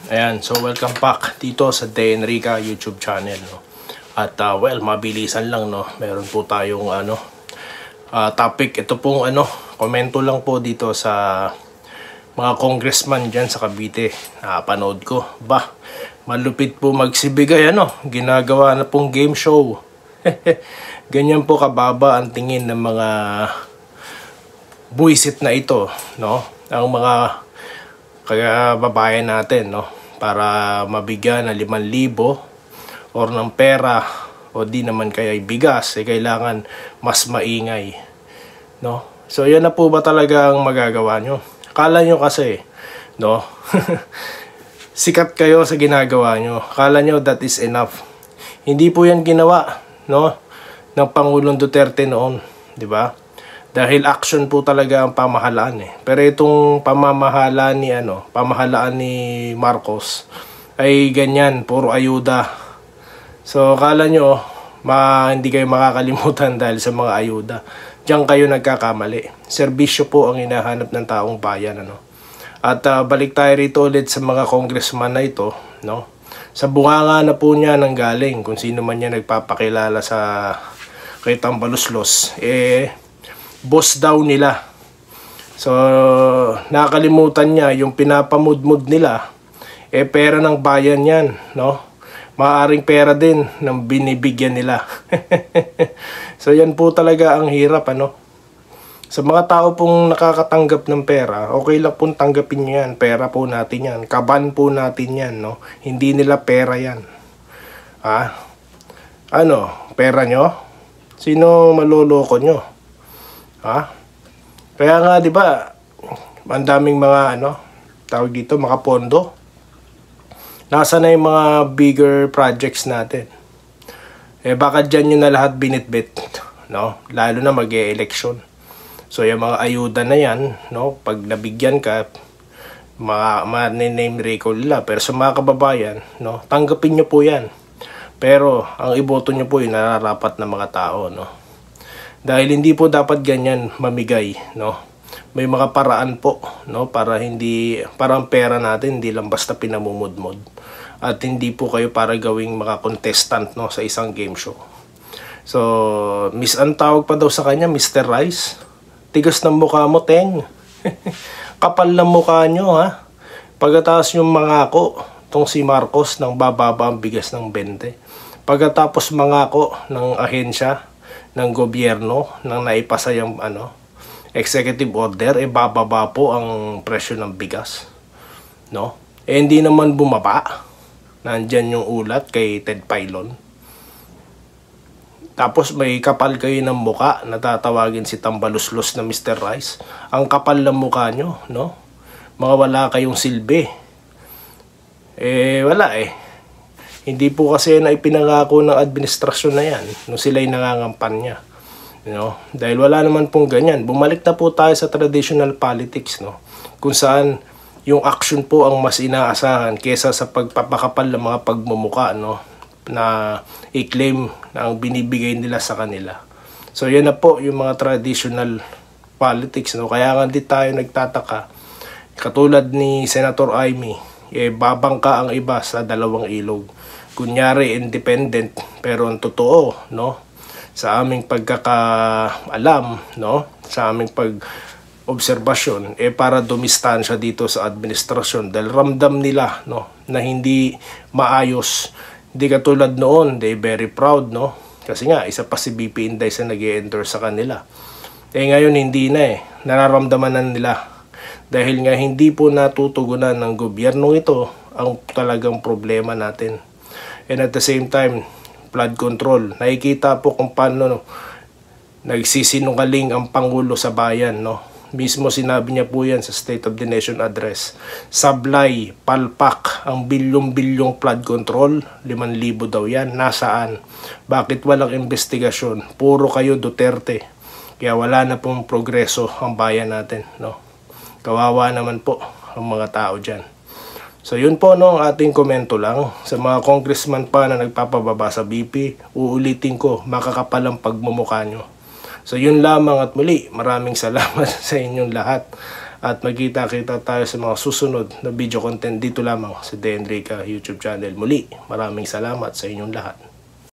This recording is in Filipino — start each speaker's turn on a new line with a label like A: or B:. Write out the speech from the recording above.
A: Ayan, so welcome back dito sa De Enrica YouTube channel, no? At well, mabilisan lang, no? Meron po tayong topic. Ito pong komento lang po dito sa mga congressman dyan sa Cavite. Panood ko. Bah, malupit po magsibigay, ginagawa na pong game show. Ganyan po kababa ang tingin ng mga buwisit na ito, no? Ang mga babayan natin, no? Para mabigyan ng 5,000 or ng pera o di naman kaya bigas, kailangan mas maingay, no? So yan na po ba talaga ang magagawa nyo? Akala nyo kasi, no? Sikat kayo sa ginagawa nyo. Akala nyo that is enough. Hindi po yan ginawa, no? Ng Pangulong Duterte noon, di ba? Dahil action po talaga ang pamahalaan eh. Pero itong pamahalaan ni Marcos ay ganyan, puro ayuda. So akala nyo hindi kayo makakalimutan dahil sa mga ayuda. Diyan kayo nagkakamali. Serbisyo po ang hinahanap ng taong bayan, At balik tayo rito ulit sa mga congressman na ito, no? Sa bunganga na po niya nang galing, kung sino man niya nagpapakilala kay Tambaluslos, boss daw nila. So nakalimutan niya yung pinapamudmud nila, pera ng bayan yan, no? Maaring pera din ng binibigyan nila. So yan po talaga ang hirap, Sa mga tao pong nakakatanggap ng pera, okay lang pong tanggapin nyo yan. Pera po natin yan, kaban po natin yan, no? Hindi nila pera yan. Pera nyo? Sino maloloko nyo? Kaya nga, di ba, ang daming mga tawag dito, mga pondo. Nasa na yung mga bigger projects natin. Baka dyan yun na lahat binitbit, no? Lalo na mag-e-election. So yung mga ayuda na yan, no? Pag nabigyan ka, name recall nila. Pero sa mga kababayan, no? Tanggapin nyo po yan. Pero ang iboto nyo po yung nararapat na mga tao, no? Dahil hindi po dapat ganyan mamigay, no? May mga paraan po, no? Para ang pera natin hindi lang basta pinamumudmod. At hindi po kayo para gawing mga contestant, no, sa isang game show. So, ang tawag pa daw sa kanya, Mr. Rice. Tigas ng mukha mo, Teng. Kapal ng mukha nyo, ha? Pagkatapos yung mangako, tong si Marcos, nang bababa ang bigas ng 20. Pagkatapos mangako ng ahensya ng gobyerno nang naipasa yung executive order, bababa po ang presyo ng bigas, no? Hindi naman bumaba. Nandyan yung ulat kay Ted Filon. Tapos may kapal kayo ng muka, natatawagin si Tambaluslos na Mr. Rice. Ang kapal ng muka nyo, no? Mga wala kayong silbi. Wala Hindi po kasi na ipinangako ng administrasyon na yan nung sila'y nangangampanya, no? Dahil wala naman pong ganyan. Bumalik na po tayo sa traditional politics, no? Kung saan yung action po ang mas inaasahan kesa sa pagpapakapal ng mga pagmumuka, no? Na i-claim na ang binibigay nila sa kanila. So yan na po yung mga traditional politics, no? Kaya nga di tayo nagtataka. Katulad ni Senator Amy, babangka ang iba sa dalawang ilog. Kunyari independent, pero ang totoo, no? Sa aming pagkakaalam, no? Sa aming pag-obserbasyon, para dumistansya dito sa administrasyon dahil ramdam nila, no, na hindi maayos. Hindi katulad noon, they very proud, no? Kasi nga, isa pa si BP Inday sa nag-i-endorse sa kanila. Ngayon hindi na nararamdaman na nila. Dahil nga hindi po natutugunan ng gobyerno ito ang talagang problema natin. And at the same time, flood control. Nakikita po kung paano nagsisinungaling ang Pangulo sa bayan, no? Mismo sinabi niya po yan sa State of the Nation Address. Sablay, palpak, ang bilyong-bilyong flood control, 5,000 daw yan. Nasaan? Bakit walang investigasyon? Puro kayo Duterte. Kaya wala na pong progreso ang bayan natin, no? Kawawa naman po ang mga tao dyan. So yun po, no, ang ating komento lang. Sa mga congressman pa na nagpapababa sa BP, uulitin ko, makakapal ang pagmumukha nyo. So yun lamang at muli, maraming salamat sa inyong lahat. At magkita-kita tayo sa mga susunod na video content dito lamang sa The Enrica YouTube channel. Muli, maraming salamat sa inyong lahat.